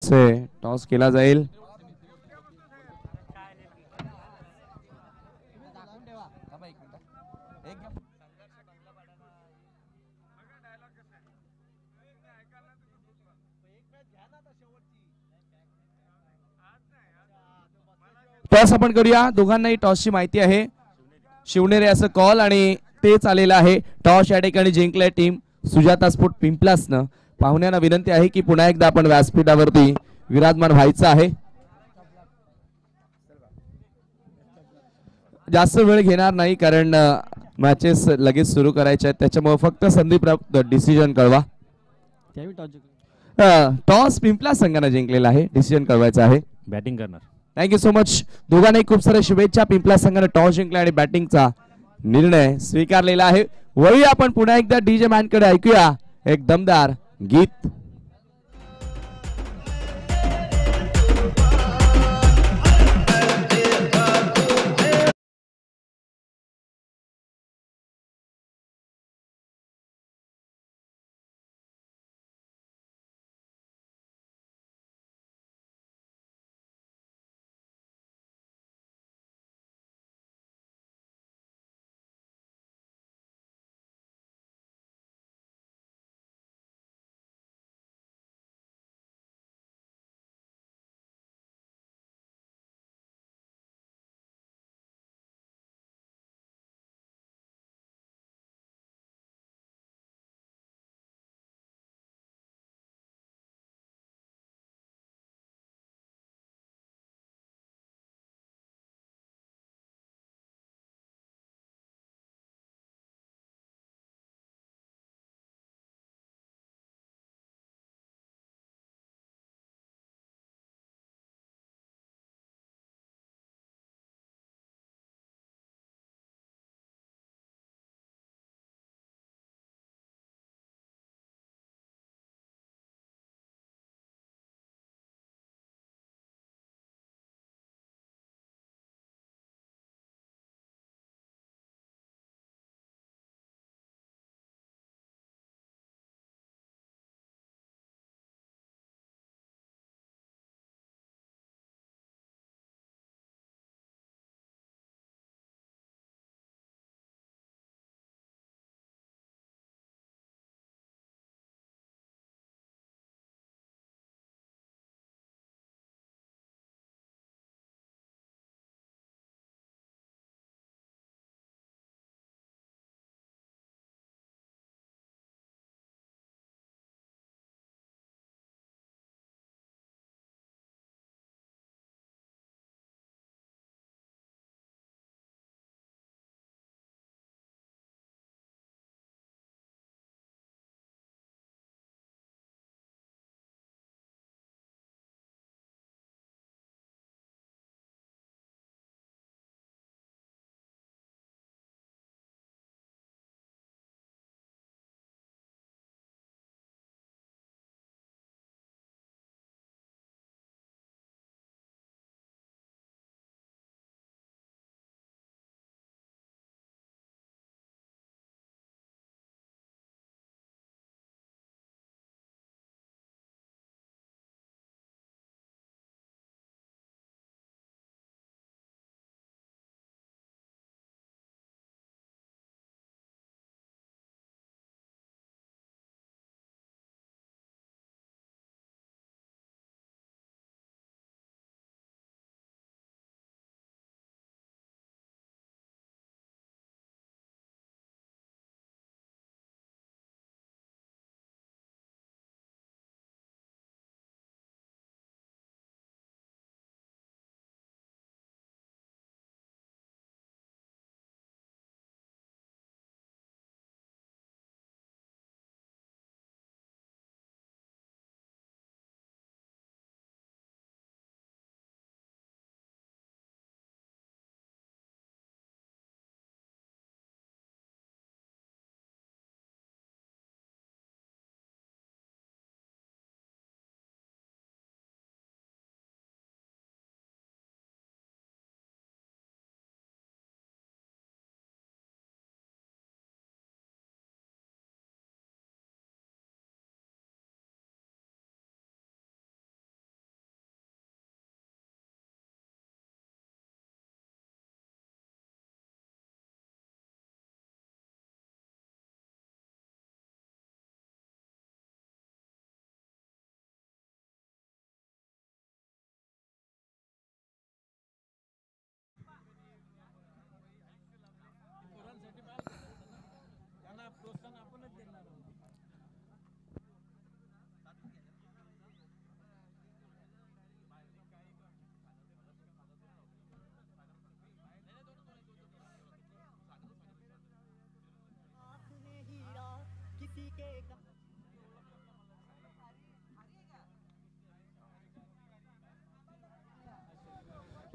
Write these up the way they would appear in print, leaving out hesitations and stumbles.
से toss केला जाईल. Toss आपण करूया. दोघांनाही टॉसची माहिती आहे. शिवनेरी असं कॉल आणि तेच आलेलं आहे. टॉस या ठिकाणी जिंकले टीम सुजाता स्पोर्ट पिंपलासनं. पाहुण्यांना विनंती आहे की पुन्हा एकदा आपण व्यासपीठावरती विराजमान व्हायचं आहे. जास्त वेळ घेणार नाही कारण मॅचेस लगेच सुरू करायचे आहेत. त्याच्यामुळे फक्त संदीप डिसिजन कळवा. टॉस पिंपला संघाने जिंकलेला आहे. डिसिजन कळवायचा आहे. बॅटिंग करणार. Thank you so much. दोघांनाही खूप साऱ्या शुभेच्छा. पिंपला संघाने टॉस जिंकला आणि बॅटिंगचा निर्णय स्वीकारलेला आहे. वळूया आपण पुन्हा एकदा डीजे मॅन कडे. ऐकूया एक दमदार गीत.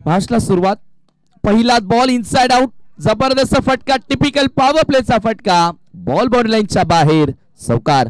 मॅचला सुरुवात. पहिला बॉल इनसाइड आउट. जबरदस्त फटका, टिपिकल पॉवर प्लेचा फटका. बॉल बाउंड्री लाईनच्या बाहेर. चौकार.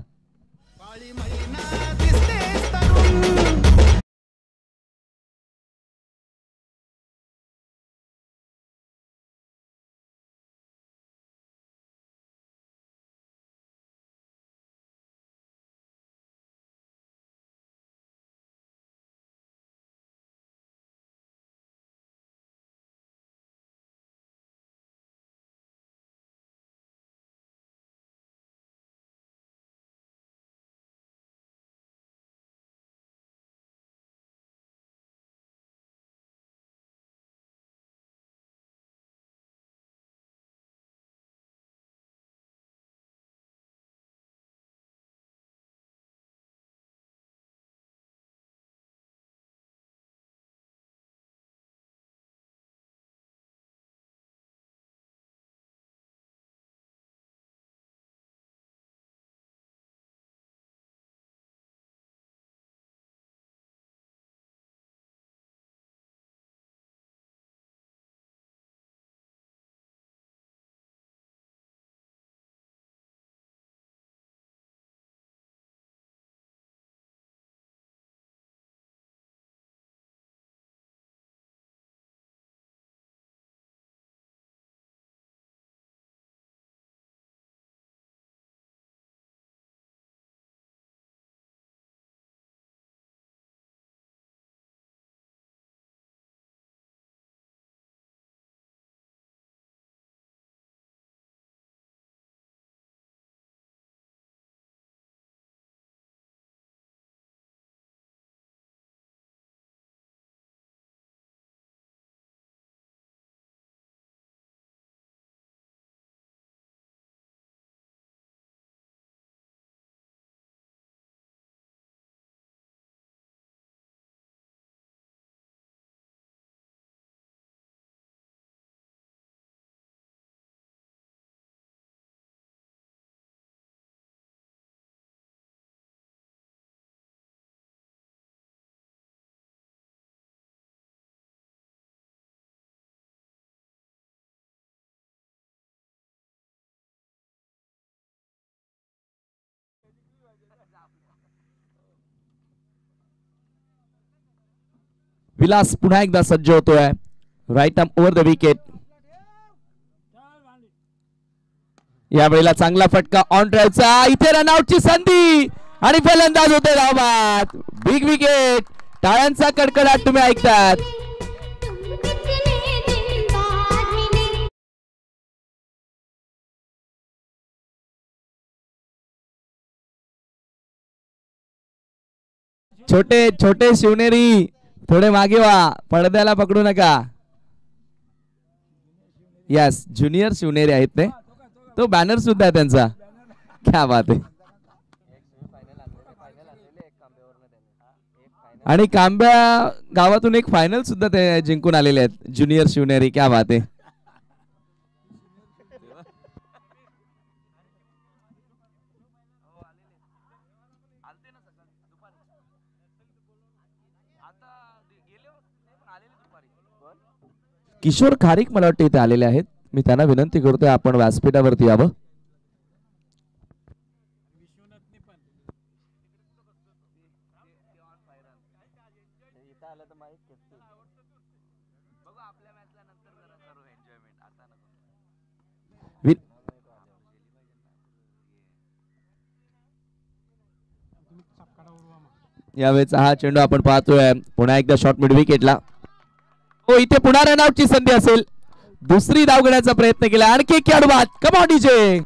विलास पुन्हा एकदा सज्ज होतोय. Right arm over the wicket. यावेळेला चांगला फटका ऑन ड्राईव्हचा. इथे रनआउटची संधी आणि फलंदाज होते धावबाद. Big wicket. टाळ्यांचा कडकडाट तुम्ही ऐकतात. छोटे छोटे शिवनेरी थोडे मागे व्हा. पडद्याला पकडू नका. यस, ज्युनियर शिवनेरी आहेत ते. तो बॅनर सुद्धा आहे त्यांचा. क्या बात आहे. आणि कांब्या गावातून एक फायनल सुद्धा ते जिंकून आलेले आहेत. ज्युनियर शिवनेरी. क्या बात आहे. किशोर खारीक मला वाटतं इथे आलेले आहेत. मी त्यांना विनंती करतोय आपण व्यासपीठावरती यावं. यावेळेचा हा चेंडू आपण पाहतोय. पुन्हा एकदा शॉट मिड विकेटला. हो, इथे पुन्हा रनआउटची संधी असेल. दुसरी धाव घेण्याचा प्रयत्न केला. आणखी एक खेळाडू बाद. Come on DJ.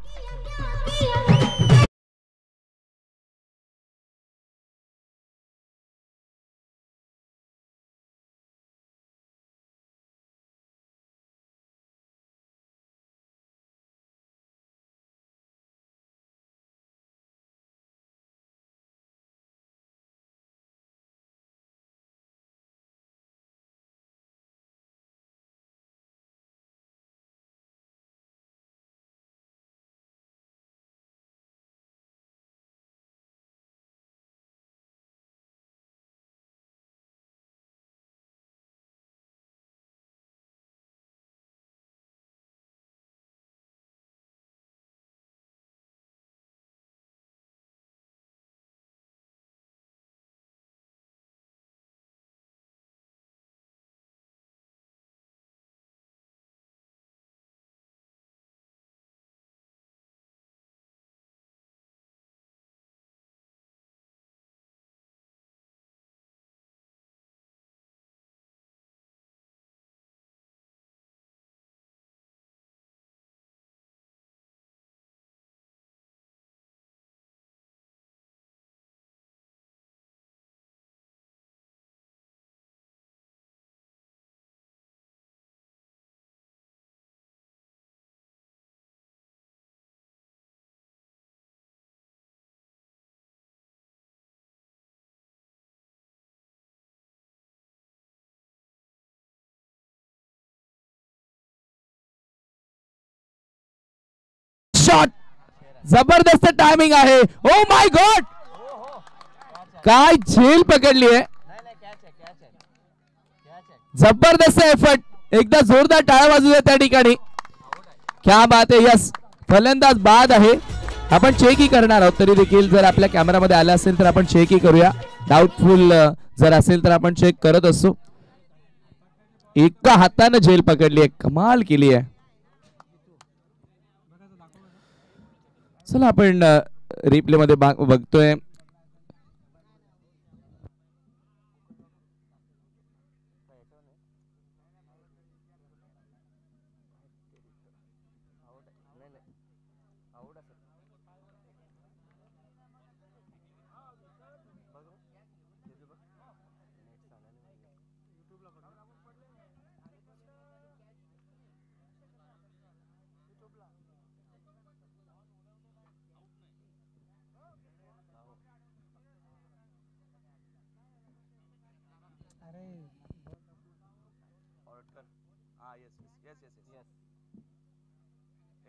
शॉट, जबरदस्त टायमिंग आहे. ओ माय गॉड, काय झेल पकडली आहे. जबरदस्त एफर्ट, एकदा जोरदार टाळ्या वाजू द्या त्या ठिकाणी. क्या बात आहे. यस, फलंदाज बाद आहे. आपण चेकही करणार आहोत, तरी देखील जर आपल्या कॅमेरामध्ये आला असेल तर आपण चेकही करूया. डाऊटफुल जर असेल तर आपण चेक करत असतो. एका हाताने झेल पकडली आहे, कमाल केली आहे. चला आपण रिप्ले मध्ये बघतोय.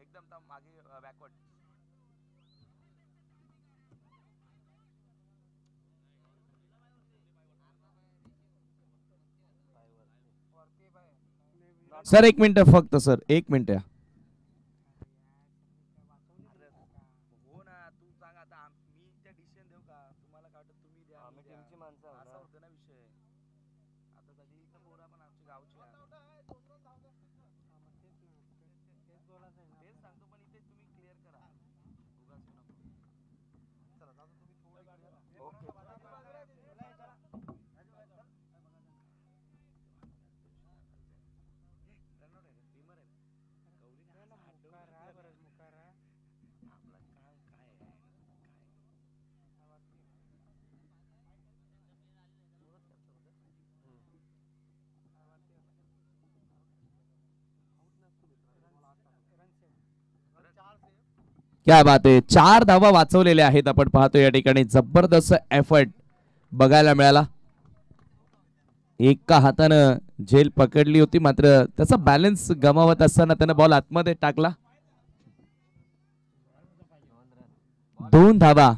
एकदम मागे बॅकवर्ड. सर एक मिनिट फक्त, सर एक मिनिट. हो ना, तू सांग आता, मी त्या डिसिजन देऊ का तुम्हाला? काढत तुम्ही द्या, आम्ही टीमची माणसं आहोत. असा होतं ना विषय. आता कधी इथं पोरा पण आमची गावची आहे. तेच सांगतो, पण इथे तुम्ही क्लिअर करा. उगाच नको. चला दादा, तुम्ही थोडं क्लिअर. ओके. क्या बात आहे. 4 धावा वाचवलेल्या आहेत. आपण पाहतो या ठिकाणी जबरदस्त एफर्ट बघायला मिळाला. एका हातानं झेल पकडली होती, मात्र त्याचा बॅलन्स गमावत असताना त्यानं बॉल आतमध्ये टाकला. 2 धावा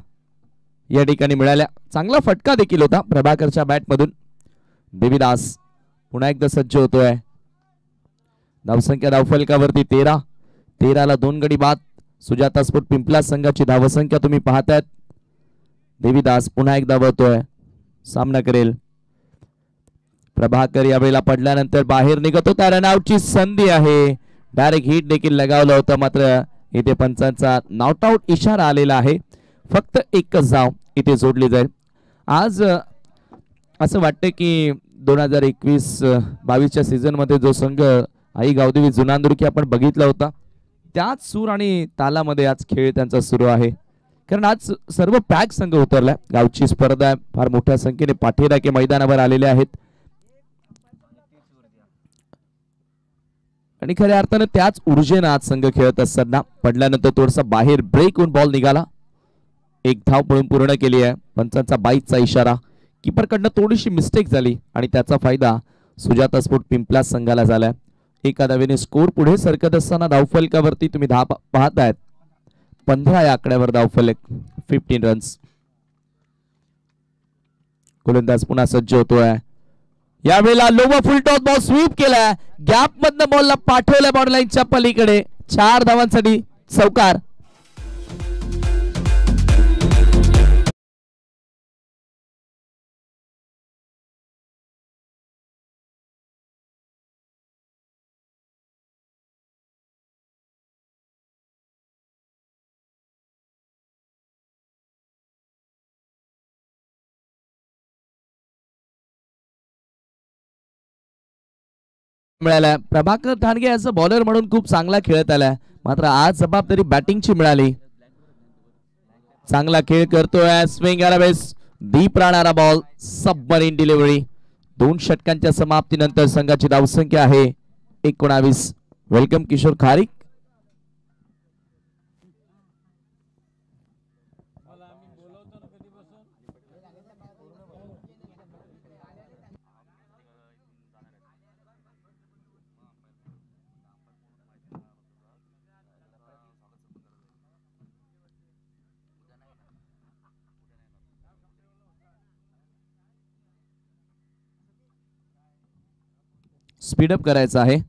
या ठिकाणी मिळाल्या. चांगला फटका देखील होता प्रभाकरच्या बॅट मधून. देवीदास पुन्हा एकदा सज्ज होतोय. धावसंख्या धावफलकावरती 13. 13ला 2 गडी बाद. सुजाता स्पोर्ट पिंपलास संघाची धावसंख्या तुम्ही पाहतायत. देवीदास पुन्हा एकदा वळतोय, सामना करेल. प्रभाकर यावेळेला पडल्यानंतर बाहेर निघत होता. रनआउटची संधी आहे. डायरेक्ट हिट देखील लगावलं होतं, मात्र इथे पंचांचा नॉट आउट इशारा आलेला आहे. फक्त एकच धाव इथे जोडली जाईल. आज असं वाटतं की 2021-22च्या सीझन मध्ये जो संघ आई गावदेवी जुनांदुर्की आपण बघितला होता, त्याच सूर आणि तालामध्ये आज खेळ त्यांचा सुरू आहे. कारण आज सर्व पॅक संघ उतरलाय. गावची स्पर्धा फार मोठ्या संख्येने पाठीराखे मैदानावर आलेले आहेत आणि खऱ्या अर्थानं त्याच ऊर्जेनं आज संघ खेळत असताना पडल्यानंतर थोडासा बाहेर ब्रेक होऊन बॉल निघाला. एक धाव पळून पूर्ण केली आहे. पंचांचा 22चा इशारा. कीपरकडनं थोडीशी मिस्टेक झाली आणि त्याचा फायदा सुजाता स्पोर्ट पिंपलास संघाला झालाय. एका धावेने स्कोर पुढे सरकत असताना धावफलकावरती तुम्ही पाहतायत 15 या आकड्यावर धावफलक, 15 रन्स. गोलंदाज पुन्हा सज्ज होतोय. यावेळेला lower full toss ball sweep केलाय. गॅप मधनं बॉलला पाठवल्या बॉर्डरलाईनच्या पलीकडे. 4 धावांसाठी चौकार. मिळाला. प्रभाकर ठाणगे याचा बॉलर म्हणून खूप चांगला खेळत आलाय, मात्र आज जबाबदारी बॅटिंगची मिळाली. चांगला खेळ करतोय. स्विंग अराबेस, डीप राहणारा बॉल, सबमरीन डिलिव्हरी. 2 षटकांच्या समाप्तीनंतर संघाची धावसंख्या आहे 19. वेलकम किशोर खारीक. स्पीडअप करायचा आहे.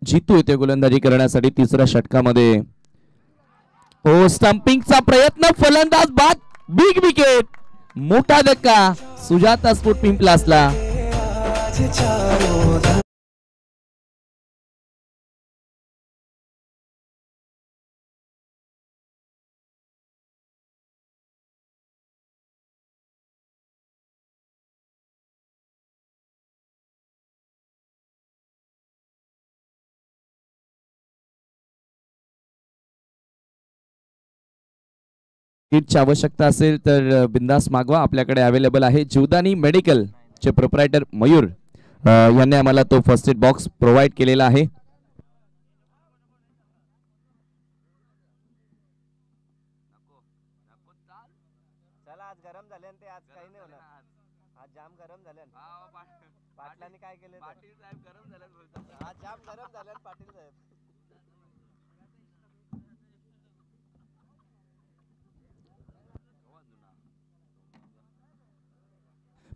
जितू येते गोलंदाजी करण्यासाठी तिसऱ्या षटकामध्ये. ओ स्टंपिंगचा प्रयत्न, फलंदाज बाद, बिग विकेट, मोठा धक्का सुजाता स्पोर्ट पिंपलासला. किटची आवश्यकता असेल तर बिंदास मागवा, आपल्याकडे अवेलेबल आहे. जीवदानी मेडिकल चे प्रोप्रायटर मयूर यांनी आम्हाला तो फर्स्ट एड बॉक्स प्रोव्हाइड केलेला आहे.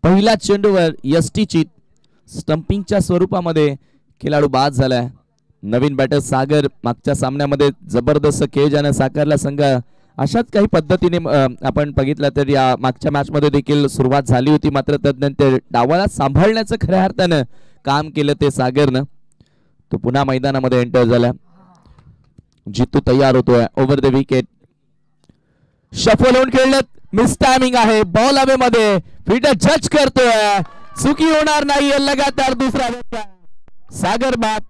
पहिल्या चेंडूवर यष्टीची स्टंपिंगच्या स्वरूपामध्ये खेळाडू बाद झालाय. नवीन बॅटर सागर मागच्या सामन्यामध्ये जबरदस्त खेळ ज्याने साकारला संघ, अशाच काही पद्धतीने आपण बघितलं तर या मागच्या मॅच मध्ये देखील सुरुवात झाली होती, मात्र तदनंतर डावाला सांभाळण्याचं खऱ्या अर्थानं काम केलं ते सागरनं. तो पुन्हा मैदानामध्ये एंटर झाला. जितू तयार होतोय ओव्हर द विकेट, शफल होऊन खेळलं, मिस टायमिंग आहे, बॉल हवे मध्ये, फील्डर जज करतोय, चुकी होणार नाही. लगातार दुसरा धक्का, सागर बाद.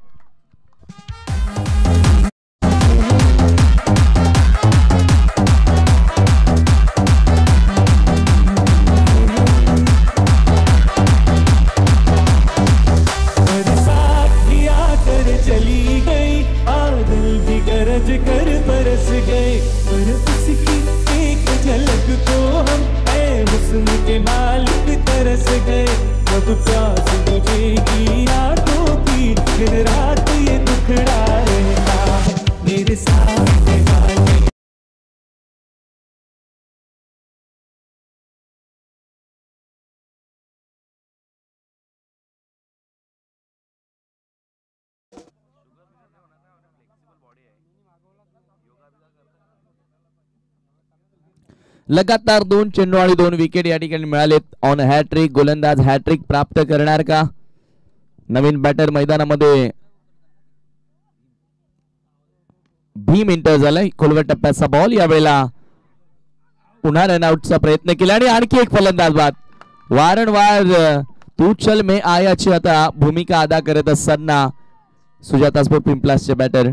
चली गई बादल भी गरज कर बरस गए, पर उसकी एक झलक को हम ऐ हुस्न के मालिक तरस गए. अब प्यास बुझेगी आंखों की, दिन रात ये दुखड़ा रहता है मेरे सामने वाले. लगातार 2 चेंडू आणि 2 विकेट या ठिकाणी मिळालेत. ऑन हॅट्रिक, गोलंदाज हॅट्रिक प्राप्त करणार का? नवीन बॅटर मैदानामध्ये भीम एंटर झालाय. खोलवर टप्प्याचा बॉल, यावेळेला पुन्हा रनआउटचा प्रयत्न केला आणि आणखी एक फलंदाज बाद. वारंवार तू चल मे आयाची आता भूमिका अदा करत असताना सुजाता स्पोर्ट पिंपलासचे बॅटर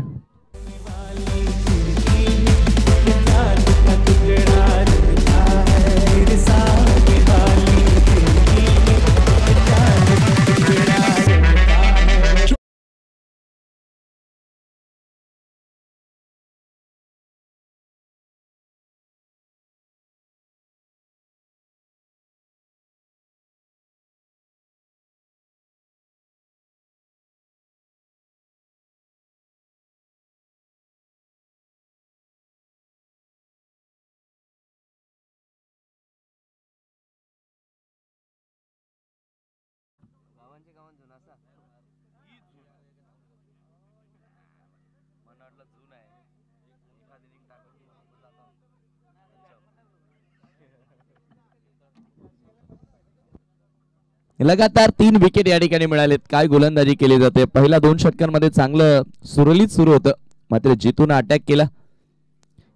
लगातार 3 विकेट या ठिकाणी मिळालेत. काय गोलंदाजी केली जाते. पहिल्या 2 षटकांमध्ये चांगलं सुरळीत सुरू होतं, मात्र जितून अटॅक केला.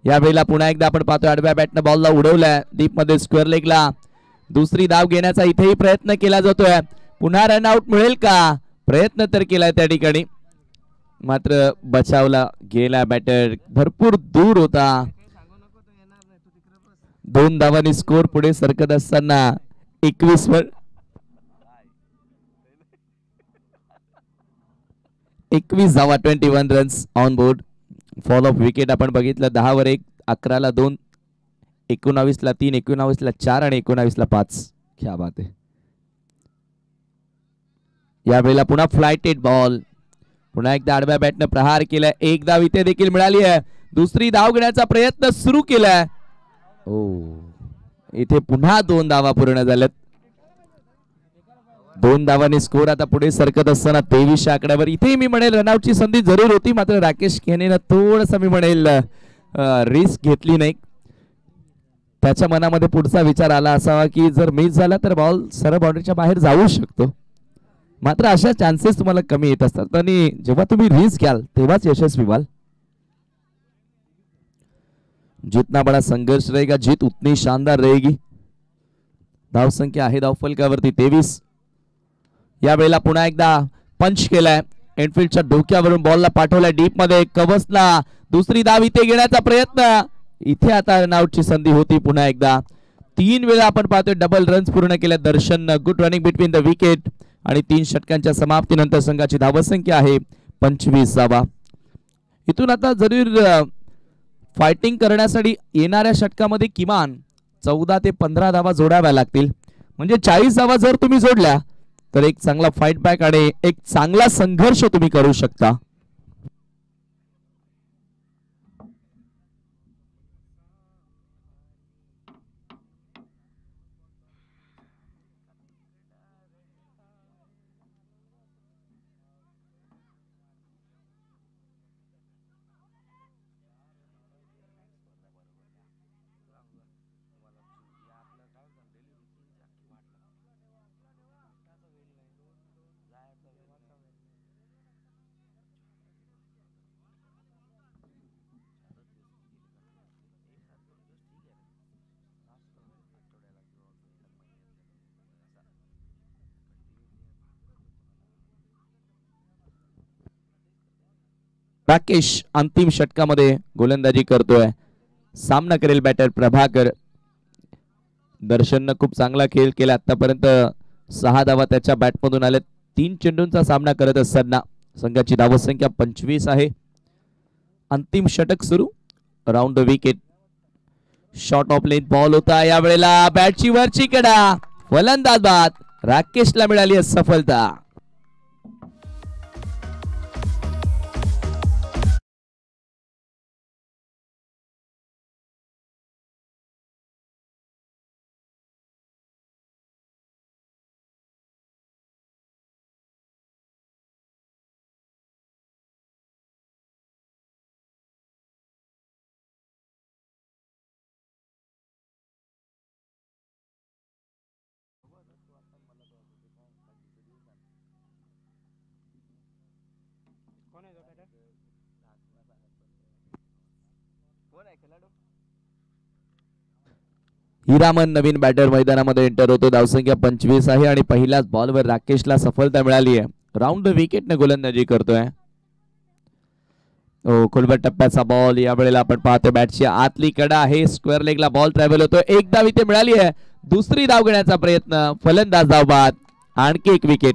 यावेळेला पुन्हा एकदा आपण पाहतोय आडव्या बॅटनं बॉलला उडवलाय डीप मध्ये स्क्वेअर लेगला. दुसरी धाव घेण्याचा इथेही प्रयत्न केला जातोय. पुन्हा रनआउट मिळेल का? प्रयत्न तर केलाय त्या ठिकाणी, मात्र बचावला गेला बॅटर, भरपूर दूर होता. 2 धावांनी स्कोर पुढे सरकत असताना 21 वर 21 धावा 21 runs on board. Fall of wicket आपण बघितलं 10 वर 1, 11 ला 2, 19 ला 3, 19 ला 4 आणि 19 ला 5. क्या बात आहे. यावेळेला पुन्हा फ्लायटेड बॉल. पुन्हा एकदा आडव्या बॅटने प्रहार केलाय. एक धाव इथे देखील मिळाली आहे. दुसरी धाव घेण्याचा प्रयत्न सुरू केलाय. इथे पुन्हा 2 धावा पूर्ण झाल्यात. 2 धावांनी स्कोर आता पुढे सरकत असताना 23 आकड्यावर. इथे मी म्हणेल रनआउटची संधी जरूर होती, मात्र राकेश खेनेनं थोडस मी म्हणेल रिस्क घेतली नाही. त्याच्या मनामध्ये पुढचा विचार आला असावा की जर मिस झाला तर बॉल सरळ बाउंड्रीच्या बाहेर जाऊ शकतो, मात्र अशा चान्सेस तुम्हाला कमी येत असतात आणि जेव्हा तुम्ही रिस्क घ्याल तेव्हाच यशस्वी व्हाल. जितना बड़ा संघर्ष रहेगा जीत उतनी शानदार रहेगी. धाव संख्या आहे धावफलकावरती 23. यावेळेला पुन्हा एकदा पंच केलाय. एनफिल्डच्या डोक्यावरून बॉलला पाठवलाय डीप मध्ये. कवसला दुसरी धाव इथे घेण्याचा प्रयत्न. इथे आता रनआउटची संधी होती. पुन्हा एकदा 3 वेळा आपण पाहतोय डबल रन्स पूर्ण केल्या Darshan. Good running between the wicket आणि 3 षटकांच्या समाप्तीनंतर संघाची धावसंख्या आहे 25 धावा. इथून आता जरूर फायटिंग करण्यासाठी येणाऱ्या षटकामध्ये किमान 14 ते 15 धावा जोडाव्या लागतील. म्हणजे 40 धावा जर तुम्ही जोडल्या तर एक चांगला फाईट बॅक आणि एक चांगला संघर्ष तुम्ही करू शकता. राकेश अंतिम षटकामध्ये गोलंदाजी करतोय. सामना करेल बॅटर प्रभाकर. दर्शननं खूप चांगला खेळ केला आतापर्यंत. 6 धावा त्याच्या बॅटमधून आल्या. 3 चेंडूंचा सामना करत असताना संघाची धावसंख्या 25 आहे. अंतिम षटक सुरू. Round the wicket. Short of length ball होता. यावेळेला बॅटची वरची कडा. फलंदाज बाद. राकेशला मिळाली आहे सफलता. हिरामन नवीन बॅटर मैदानामध्ये एंटर होतो. धावसंख्या 25 आहे आणि पहिल्याच बॉलवर राकेशला सफलता मिळाली आहे. राऊंड द विकेटने गोलंदाजी करतोय. खोलवर टप्प्याचा बॉल. यावेळेला आपण पाहतो बॅटची आतली कडा आहे. स्क्वेअर लेगला बॉल ट्रॅव्हल होतो. एक धाव इथे मिळाली आहे. दुसरी धाव घेण्याचा प्रयत्न. फलंदाज धाव बाद. आणखी एक विकेट.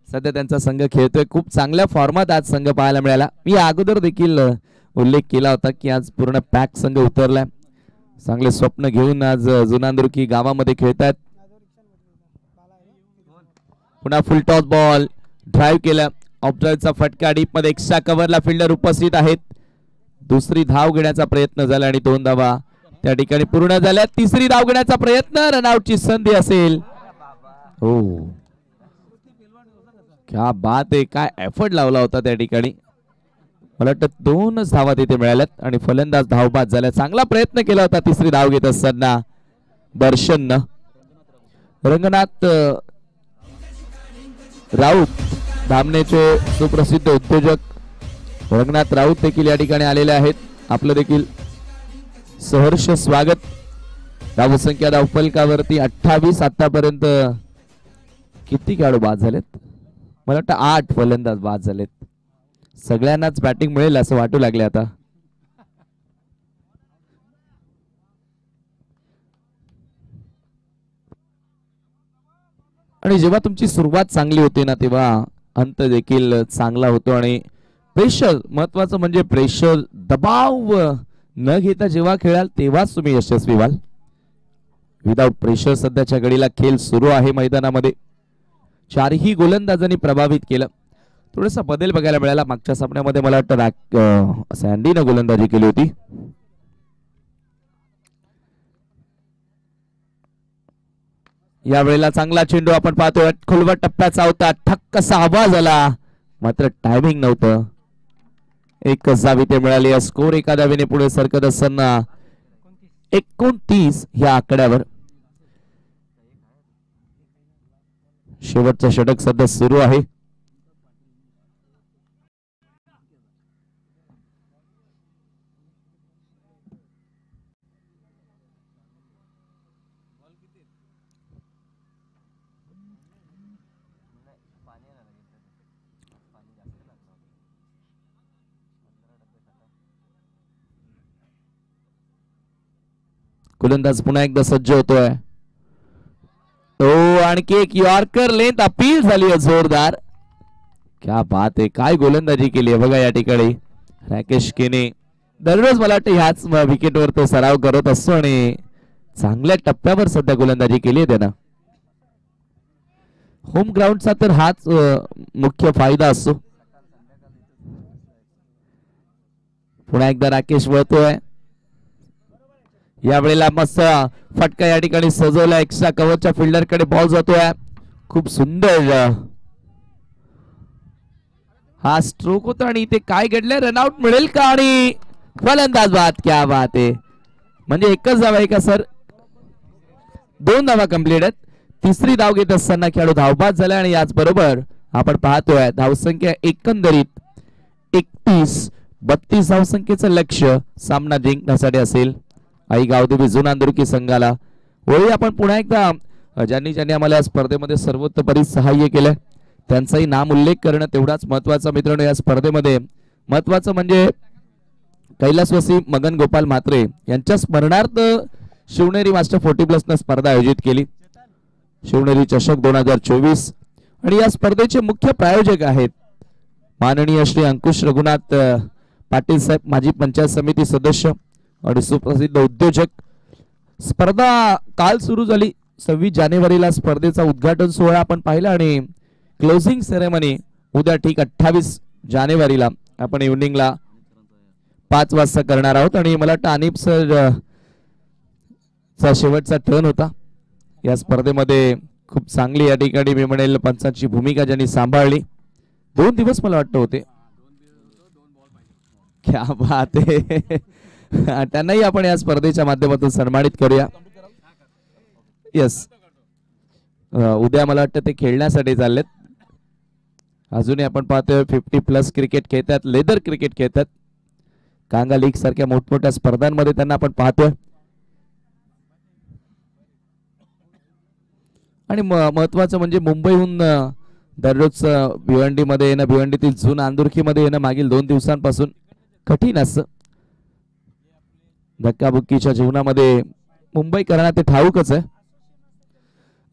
सध्या त्यांचा संघ खेळतोय. खूप चांगल्या फॉर्मात आज संघ पाहायला मिळाला. मी अगोदर देखील उल्लेख केला होता की आज पूर्ण पॅक संघ उतरलाय. चांगले स्वप्न घेऊन आज जुनांदुर्की गावामध्ये खेळतात. पुन्हा फुल टॉस बॉल. ड्राईव्ह केला. ऑफ ड्राईव्हचा फटका. डीप मध्ये एक्स्ट्रा कव्हरला फिल्डर उपस्थित आहेत. दुसरी धाव घेण्याचा प्रयत्न झाला आणि 2 धावा त्या ठिकाणी पूर्ण झाल्या. तिसरी धाव घेण्याचा प्रयत्न. रनआउटची संधी असेल. हो, क्या बात आहे. काय एफर्ट लावला होता त्या ठिकाणी. मला वाटतं 2च धावा तिथे मिळाल्यात आणि फलंदाज धावबाद झाला. चांगला प्रयत्न केला होता तिसरी धाव घेत असताना. दर्शन रंगनाथ राऊत धामणेचे सुप्रसिद्ध उद्योजक रंगनाथ राऊत देखील या ठिकाणी आलेले आहेत. आपलं देखील सहर्ष स्वागत. धावसंख्या धावफलकावरती 28. आतापर्यंत किती खेळाडू बाद झालेत? मला वाटतं 8 फलंदाज बाद झालेत. सगळ्यांनाच बॅटिंग मिळेल असं वाटू लागले आता. आणि जेव्हा तुमची सुरुवात चांगली होते ना तेव्हा अंत देखील चांगला होतो. आणि प्रेशर महत्वाचं म्हणजे प्रेशर दबाव न घेता जेव्हा खेळाल तेव्हाच तुम्ही यशस्वी व्हाल. विदाउट प्रेशर सध्याच्या घडीला खेळ सुरू आहे मैदानामध्ये. 4ही गोलंदाजांनी प्रभावित केलं. थोडासा बदल बघायला मिळाला. मागच्या सामन्यामध्ये मला वाटतं सँडीनं गोलंदाजी केली होती. यावेळेला चांगला चेंडू आपण पाहतोय. खोलवर टप्प्याचा होता. ठक्क असा आवाज आला मात्र टायमिंग नव्हतं. एकच धाव इथे मिळाली. स्कोर एका धावेने पुढे सरकत असताना 29 ह्या आकड्यावर शेवटचं षटक सध्या सुरू आहे. गोलंदाज पुन्हा एकदा सज्ज होतोय. आणखी एक यॉर्कर लेंथ अपील झाली जोरदार. क्या बात आहे. काय गोलंदाजी केली आहे बघा या ठिकाणी राकेश केने. दररोज मला वाटतं ह्याच विकेटवर तो सराव करत असतो आणि चांगल्या टप्प्यावर सध्या गोलंदाजी केली आहे त्यानं. होम ग्राउंडचा तर हाच मुख्य फायदा असतो. पुन्हा एकदा राकेश वळतोय. यावेळेला मस्त फटका या ठिकाणी सजवला. एक्स्ट्रा कव्हरच्या फिल्डर कडे बॉल जातोय. खूप सुंदर हा स्ट्रोक होता आणि इथे काय घडलंय? रनआउट मिळेल का? आणि फलंदाज बाद. क्या बात आहे. म्हणजे एकच धाव आहे का सर? 2 धावा कंप्लीट आहेत. तिसरी धाव घेत असताना खेळाडू धावबाद झाला आणि याच बरोबर आपण पाहतोय धावसंख्या एकंदरीत 31. 32 धावसंख्येचं लक्ष्य सामना जिंकण्यासाठी असेल आई गावदेवी जुनांदुर्की संघाला. वळी आपण पुन्हा एकदा ज्यांनी आम्हाला या स्पर्धेमध्ये सर्वतोपरी सहाय्य केलंय त्यांचाही नाम उल्लेख करणं तेवढाच महत्वाचा. मित्रांनो, या स्पर्धेमध्ये महत्वाचं म्हणजे कैलासवासी मगन गोपाल म्हात्रे यांच्या स्मरणार्थ शिवनेरी मास्टर 40+ न स्पर्धा आयोजित केली. शिवनेरी चषक 2024 आणि या स्पर्धेचे मुख्य प्रायोजक आहेत माननीय श्री अंकुश रघुनाथ पाटील साहेब, माजी पंचायत समिती सदस्य आणि सुप्रसिद्ध उद्योजक. स्पर्धा काल सुरू झाली. 26 जानेवारीला स्पर्धेचा उद्घाटन सोहळा आपण पाहिला आणि क्लोजिंग सेरेमनी उद्या ठीक 28 जानेवारीला आपण इव्हनिंगला 5 वाजता करणार आहोत. आणि मला वाटतं अनिप सर चा शेवटचा टर्न होता या स्पर्धेमध्ये. खूप चांगली या ठिकाणी मी म्हणेल पंचांची भूमिका ज्यांनी सांभाळली. 2 दिवस मला वाटतं होते. क्या बात आहे. त्यांनाही आपण या स्पर्धेच्या माध्यमातून सन्मानित करूया. यस, उद्या मला वाटतं ते खेळण्यासाठी चाललेत. अजूनही आपण पाहतोय 50+ क्रिकेट खेळतात, लेदर क्रिकेट खेळतात. कांगा लीग सारख्या मोठमोठ्या स्पर्धांमध्ये त्यांना आपण पाहतोय. आणि महत्वाचं म्हणजे मुंबईहून दररोज भिवंडीमध्ये येणं, भिवंडीतील जून आंदुर्कीमध्ये येणं मागील 2 दिवसांपासून कठीण असतं. धक्काबुक्कीच्या जीवनामध्ये मुंबईकरांना ते ठाऊकच आहे.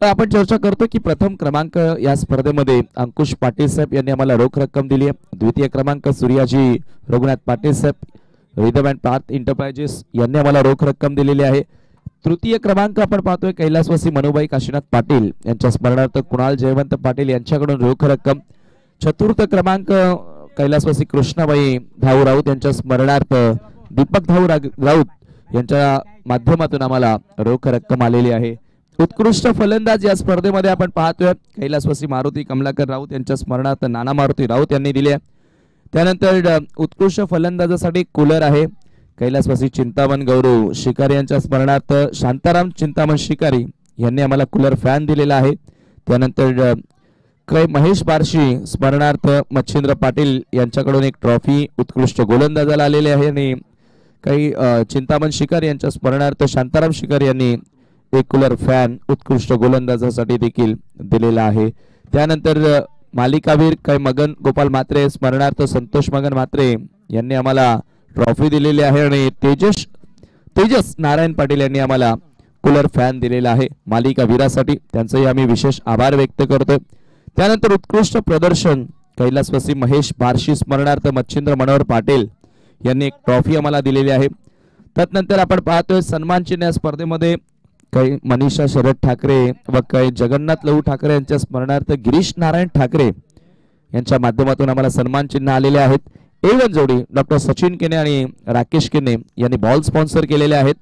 तर आपण चर्चा करतो की प्रथम क्रमांक या स्पर्धेमध्ये अंकुश पाटील साहेब यांनी आम्हाला रोख रक्कम दिली आहे. द्वितीय क्रमांक सूर्याजी रघुनाथ पाटील साहेब रिदम अँड पार्थ एंटरप्राइजेस यांनी आम्हाला रोख रक्कम दिलेली आहे. तृतीय क्रमांक आपण पाहतोय कैलासवासी मनुबाई काशीनाथ पाटील यांच्या स्मरणार्थ कुणाल जयवंत पाटील यांच्याकडून रोख रक्कम. चतुर्थ क्रमांक कैलासवासी कृष्णाबाई धाऊ राऊत यांच्या स्मरणार्थ दीपक धाऊ राऊत यांच्या माध्यमातून आम्हाला रोख रक्कम आलेली आहे. उत्कृष्ट फलंदाज या स्पर्धेमध्ये आपण पाहतोय कैलासवासी मारुती कमलाकर राऊत यांच्या स्मरणार्थ नाना मारुती राऊत यांनी दिले. त्यानंतर उत्कृष्ट फलंदाजासाठी कूलर आहे. कैलासवासी चिंतामण गौरव शिकारी यांच्या स्मरणार्थ शांताराम चिंतामण शिकारी यांनी आम्हाला कूलर फॅन दिलेला आहे. त्यानंतर महेश बारशी स्मरणार्थ मच्छिंद्र पाटील यांच्याकडून एक ट्रॉफी उत्कृष्ट गोलंदाजाला आलेली आहे आणि काही चिंतामण शिकारी यांच्या स्मरणार्थ शांताराम शिकारी यांनी एक कूलर फॅन उत्कृष्ट गोलंदाजासाठी देखील दिलेला आहे. त्यानंतर मालिकावीर काही मगन गोपाल म्हात्रे स्मरणार्थ संतोष मगन म्हात्रे यांनी आम्हाला ट्रॉफी दिलेली आहे आणि तेजस नारायण पाटील यांनी आम्हाला कूलर फॅन दिलेला आहे मालिकावीरासाठी. त्यांचंही आम्ही विशेष आभार व्यक्त करतोय. त्यानंतर उत्कृष्ट प्रदर्शन कैलासवासी महेश बारशी स्मरणार्थ मच्छिंद्र मनोहर पाटील यांनी एक ट्रॉफी आम्हाला दिलेली आहे. त्यानंतर आपण पाहतोय सन्मान चिन्ह या स्पर्धेमध्ये काही मनीषा शरद ठाकरे व काही जगन्नाथ लहू ठाकरे यांच्या स्मरणार्थ गिरीश नारायण ठाकरे यांच्या माध्यमातून आम्हाला सन्मान चिन्ह आलेले आहेत. A1 जोडी डॉक्टर सचिन केने आणि राकेश केने यांनी बॉल स्पॉन्सर केलेले आहेत.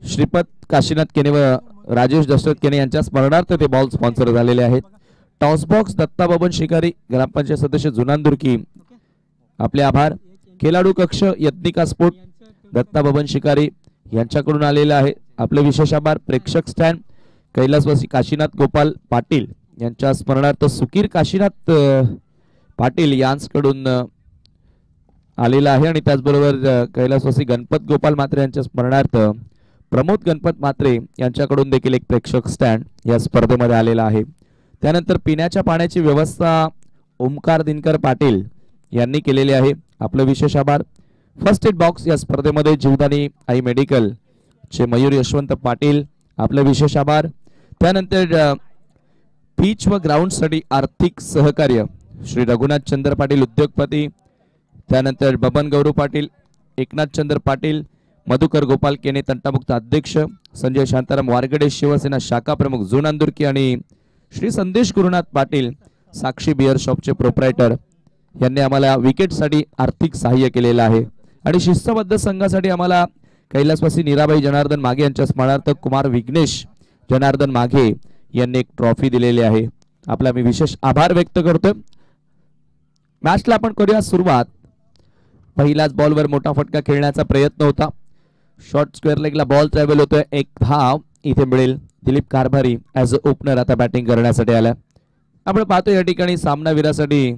श्रीपद काशीनाथ केने व राजेश दशरथ केने यांच्या स्मरणार्थ ते बॉल स्पॉन्सर झालेले आहेत. टॉस बॉक्स दत्ता बबन शिकारी ग्रामपंचायत सदस्य जुनांदुर्की आपले आभार. खेळाडू कक्ष यत्निका स्पोर्ट दत्ता बबन शिकारी यांच्याकडून आलेले आहे आपले विशेष आभार. प्रेक्षक स्टँड कैलासवासी काशीनाथ गोपाल पाटील यांच्या स्मरणार्थ सुकीर काशीनाथ पाटील यांच्याकडून आलेला आहे आणि त्याचबरोबर कैलासवासी गणपत गोपाल म्हात्रे यांच्या स्मरणार्थ प्रमोद गणपत म्हात्रे यांच्याकडून देखील एक प्रेक्षक स्टँड या स्पर्धेमध्ये आलेला आहे. त्यानंतर पिण्याच्या पाण्याची व्यवस्था ओमकार दिनकर पाटील यांनी केलेली आहे आपलं विशेष आभार. फर्स्ट एड बॉक्स या स्पर्धेमध्ये जीवदानी आई मेडिकल चे मयूर यशवंत पाटील आपलं विशेष आभार. त्यानंतर पिच व ग्राउंड साठी आर्थिक सहकार्य श्री रघुनाथ चंद्र पाटील उद्योगपती. त्यानंतर बबन गौरव पाटील एकनाथ चंद्र पाटील मधुकर गोपाल केने तंटामुक्त अध्यक्ष संजय शांताराम वारगडे शिवसेना शाखा प्रमुख जुनांदुर्की आणि श्री संदेश गुरुनाथ पाटील साक्षी बिअर शॉपचे प्रोप्रायटर यांनी आम्हाला विकेटसाठी आर्थिक सहाय्य केलेलं आहे. आणि शिस्तबद्ध संघासाठी आम्हाला कैलासवासी नीराबाई जनार्दन मागे यांच्या स्मरणार्थ कुमार विघ्नेश जनार्दन मागे यांनी एक ट्रॉफी दिलेली आहे आपला मी विशेष आभार व्यक्त करतोय. मॅचला आपण करूया सुरुवात. पहिल्याच बॉलवर मोठा फटका खेळण्याचा प्रयत्न होता. शॉर्ट स्क्वेअर लेगला बॉल ट्रॅव्हल होतोय. एक धाव इथे मिळेल. दिलीप कारभारी ऍज अ ओपनर आता बॅटिंग करण्यासाठी आला. आपण पाहतो या ठिकाणी सामनावीरासाठी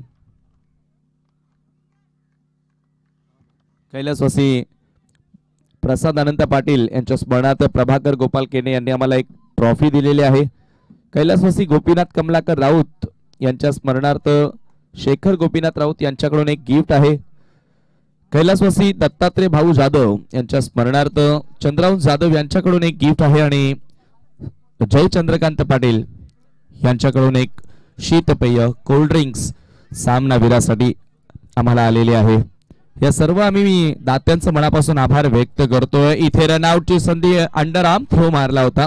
कैलासवासी प्रसाद अनंत पाटील यांच्या स्मरणार्थ प्रभाकर गोपाल केने यांनी आम्हाला एक ट्रॉफी दिलेली आहे. कैलासवासी गोपीनाथ कमलाकर राऊत यांच्या स्मरणार्थ शेखर गोपीनाथ राऊत यांच्याकडून एक गिफ्ट आहे. कैलासवासी दत्तात्रय भाऊ जाधव यांच्या स्मरणार्थ चंद्रावंश जाधव यांच्याकडून एक गिफ्ट आहे आणि जय चंद्रकांत पाटील यांच्याकडून एक शीतपेय कोल्ड ड्रिंक्स सामनावीरासाठी आम्हाला आलेले आहे. या सर्व आम्ही दात्यांचं मनापासून आभार व्यक्त करतोय. इथे रनआउटची संधी अंडर आर्म थ्रो मारला होता.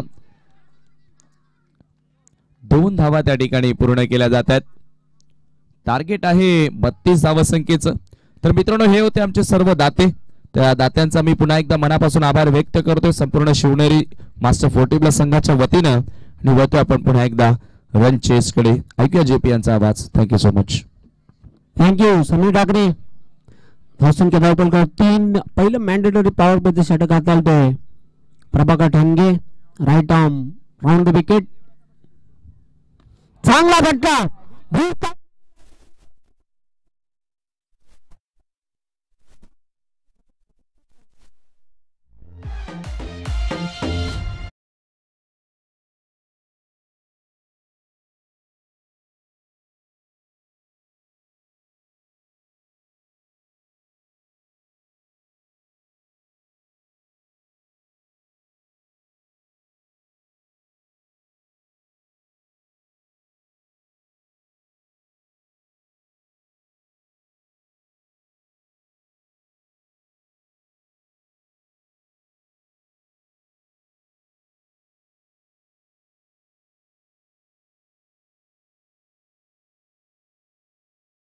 2 धावा त्या ठिकाणी पूर्ण केल्या जात आहेत. टार्गेट आहे 32 धावसंख्येचं. तर मित्रांनो हे होते आमचे सर्व दाते. त्या दात्यांचा मी पुन्हा एकदा मनापासून आभार व्यक्त करतोय संपूर्ण शिवनेरी मास्टर 40 प्लस संघाच्या वतीनं. आणि वळतोय आपण पुन्हा एकदा रन चेस कडे. ऐकूया जेपी यांचा आवाज. Thank you so much. Thank you Sameer Thackeray. धावसंख्या धावपलकर 3. पहिलं मॅन्डेटरी पॉवर प्लेचं षटक हाताळतोय Prabhakar Thange right arm round the wicket. चांगला फटका.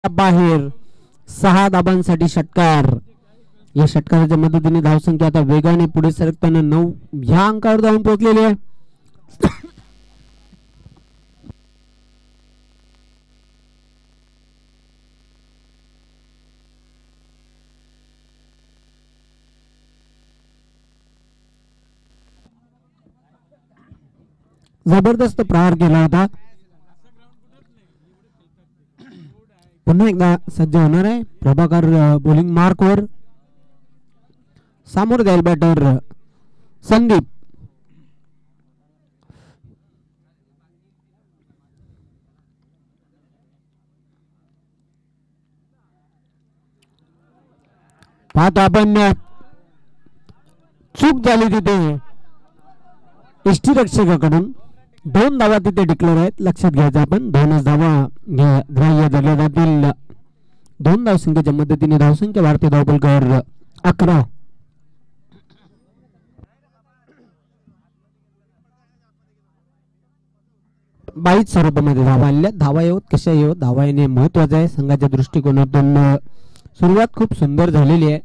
बाहेर 6 धाबांसाठी षटकार. या षटकाराच्या मदतीने धावसंख्या आता वेगाने पुढे सरकताना 9 ह्या अंकावर जाऊन पोहोचलेली आहे. जबरदस्त प्रहार केला होता. पुन्हा एकदा सज्ज होणार आहे प्रभाकर बॉलिंग मार्कवर. सामोर जाईल बॅटर संदीप. पाहतो आपण चूक झाली तिथे यष्टीरक्षकाकडून. 2 धावा तिथे डिक्लेअर आहेत. लक्षात घ्यायचं आपण 2च धावा ग्राह्य धरल्या जातील. 2 धावसंख्येच्या मदतीने धावसंख्या भारतीय धावपलकर 11. बाईच स्वरूपामध्ये धावा आल्या. धावा येऊत कशा येऊत धावा येणे महत्वाचं आहे संघाच्या दृष्टिकोनातून. सुरुवात खूप सुंदर झालेली आहे.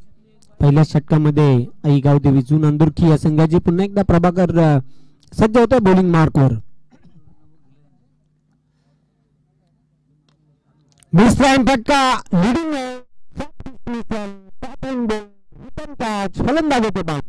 पहिल्या षटकामध्ये आई गावदेवी जून अंदुरकी या संघाची. पुन्हा एकदा प्रभाकर सज्ज होतोय बॉलिंग मार्कवर. मिस्लाइन फटका लीडिंग फलंदाज होते बाद.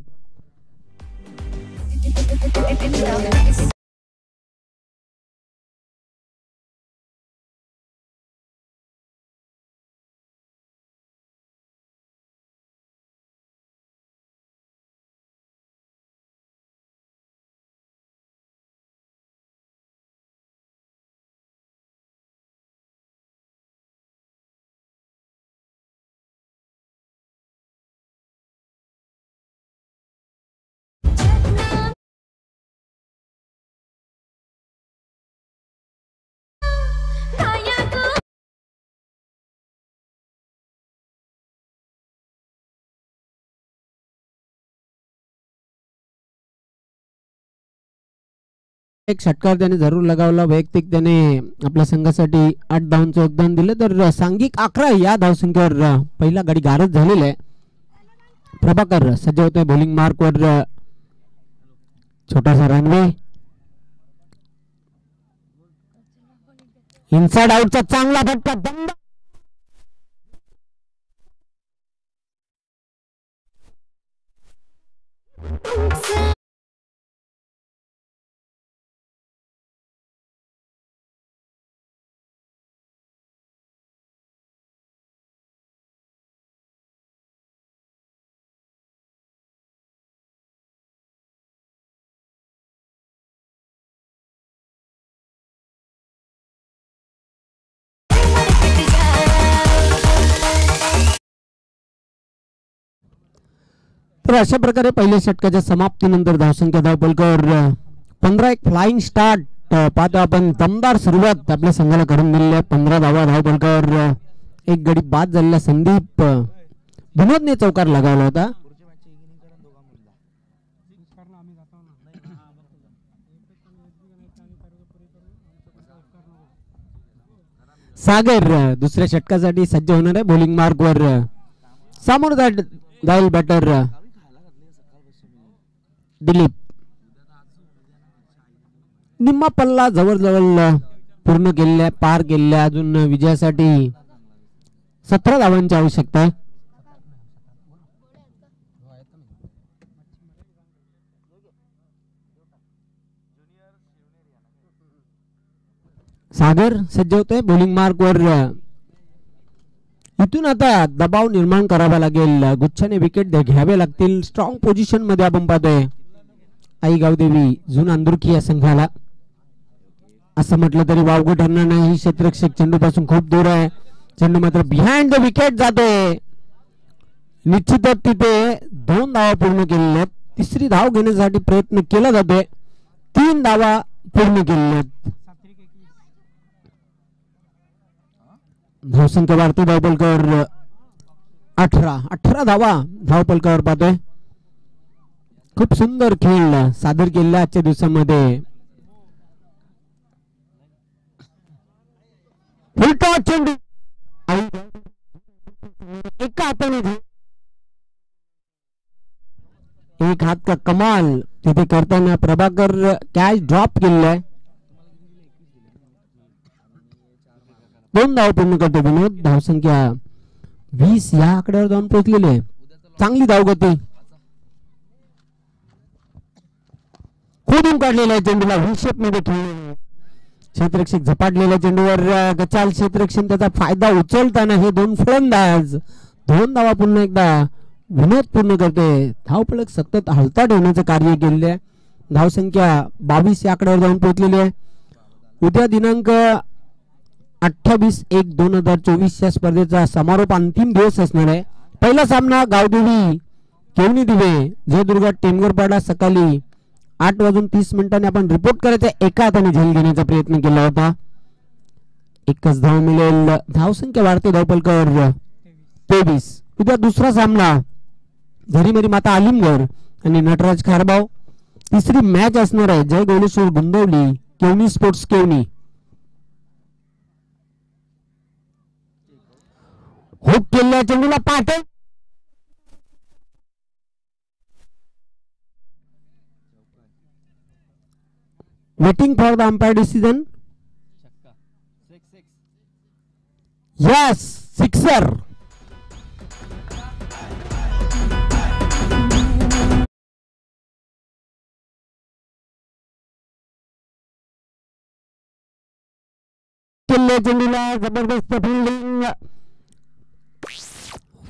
एक षटकार त्याने जरूर लगावला. वैयक्तिक त्याने आपल्या संघासाठी 8 धावांचं योगदान दिलं. तर सांघिक 11 या धावसंख्येवर पहिला गडी गारद झालेला आहे. प्रभाकर सज्ज होतोय बॉलिंग मार्कवर. छोटासा रनवे इनसाइड आउटचा चांगला फटका. बंद तर अशा प्रकारे पहिल्या षटकाच्या समाप्तीनंतर धावसंख्या धावपलकर 15. एक फ्लाइंग स्टार्ट पाहतो आपण. दमदार सुरुवात आपल्या संघाला करून दिलेली आहे. 15 धावा धावपलकर. एक गडी बाद झालेला संदीप विनोदने चौकार लगावला होता. सागर दुसऱ्या षटकासाठी सज्ज होणार आहे बॉलिंग मार्कवर. सामोर जाईल बॅटर दिलीप. निम्मा पल्ला जवळजवळ पूर्ण केलेला, पार केलेला. अजून विजयासाठी 17 धावांची आवश्यकता आहे. सागर सज्ज होतोय बॉलिंग मार्कवर. इथून आता दबाव निर्माण करावा लागेल. गुच्छाने विकेट घ्यावे लागतील. स्ट्रॉंग पोझिशन मध्ये आपण पाहतोय आई गावदेवी जून अंदुरकी या संघाला. असं म्हटलं तरी वावगं ठरणार नाही. ही क्षेत्ररक्षक चेंडू पासून खूप दूर आहे. चेंडू मात्र बिहाइंड द विकेट जातोय. निश्चितच तिथे 2 धावा पूर्ण केलेल्या आहेत. 3री धाव घेण्यासाठी प्रयत्न केला जातोय. 3 धावा पूर्ण केलेल्या आहेत. धावसंख्या भारतीय धावपलकर 18 धावा धावपलकावर पाहतोय. खूप सुंदर खेळ सादर केलेला आजच्या दिवसामध्ये. चेंडू एका हाताने एक हात का कमाल तिथे करताना प्रभाकर कॅच ड्रॉप केलेला. 2 धाव पूर्ण करतो विनोद. धावसंख्या 20 या आकड्यावर जाऊन पोहोचलेले आहे. चांगली धावगती. खोदून काढलेला आहे चेंडूला व्ही शेप मध्ये खेळले. क्षेत्ररक्षक झपाटलेल्या चेंडूवर गचाल क्षेत्ररक्षण त्याचा फायदा उचलताना हे दोन फलंदाज 2 धावा पुन्हा एकदा विनोद पूर्ण करते. धावफलक सतत हलता ठेवण्याचं कार्य केलेले आहे. धावसंख्या 22 या आकड्यावर जाऊन पोहोचलेली आहे. उद्या दिनांक 28/1/2024 या स्पर्धेचा समारोप अंतिम दिवस असणार आहे. पहिला सामना गावदेवी केवनी दिवे जयदुर्गा टेंगोरपाडा सकाळी 8:30 आपण रिपोर्ट करायचा. एका हाताने झेल घेण्याचा प्रयत्न केला होता. एकच धाव मिळेल. धावसंख्या वाढते. धावफलकावर 23. उद्या दुसरा सामना झरीमरी माता आलिमगड आणि नटराज खारबाव. तिसरी मॅच असणार आहे जय गोलेश्वर गुंदवली केवनी स्पोर्ट्स केवनी. हुक केलेल्या चेंडूला पाठे waiting for the umpire decision. Yes, sixer. चेंडूला जबरदस्त फिल्डिंग.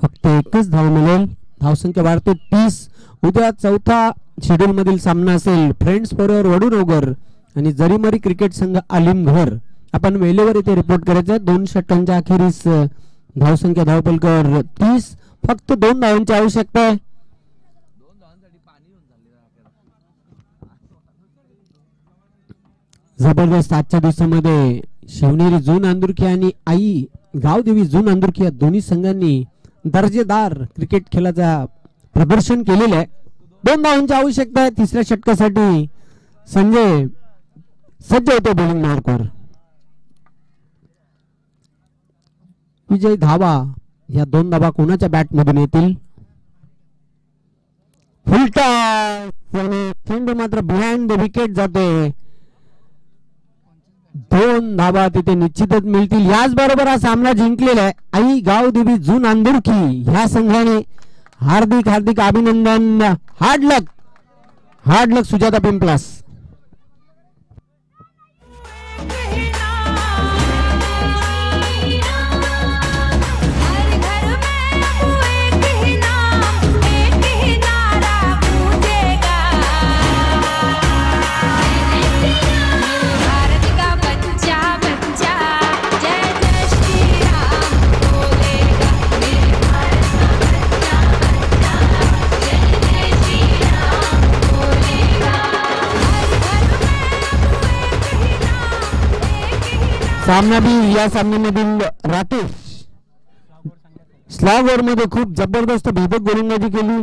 फक्त एकच धाव मिळेल. धावसंख्या वाढते 30. उद्या चौथा शेड्यूल मधील सामना असेल फ्रेंड्स फॉर वडूनगर आणि जरीमरी क्रिकेट संघ आलिमघर. आपण वेळेवर इथे रिपोर्ट करायचं. 2 षटकांच्या अखेरीस धावसंख्या धावफलकावर 30. फक्त 2 धावांची आवश्यकता आहे. जबरदस्त आजच्या दिवसामध्ये शिवनेरी जून अंदुरकी आणि आई गावदेवी जून अंदुरकी या दोन्ही संघांनी दर्जेदार क्रिकेट खेळाचा प्रदर्शन केलेलं आहे. 2 धावांची आवश्यकता आहे. तिसऱ्या षटकासाठी संजय सज्ज होतो बॉलिंग मार्कवर. विजय धावा या 2 धावा कोणाच्या बॅट मधून येतील. फुलटा चेंडू मात्र बिहाइंड द विकेट जाते. 2 धावा तिथे निश्चितच मिळतील. याच बरोबर हा सामना जिंकलेला आहे आई गावदेवी जून अंदुरकी ह्या संघाने. हार्दिक हार्दिक अभिनंदन. हार्ड लक सुजाता पिंपलास. सामना बी या सामन्यामधील राकेश स्लॅगवर मध्ये खूप जबरदस्त भेदक गोलंदाजी केली.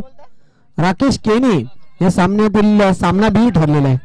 राकेश केने या सामन्यातील सामना बी ठरलेला आहे.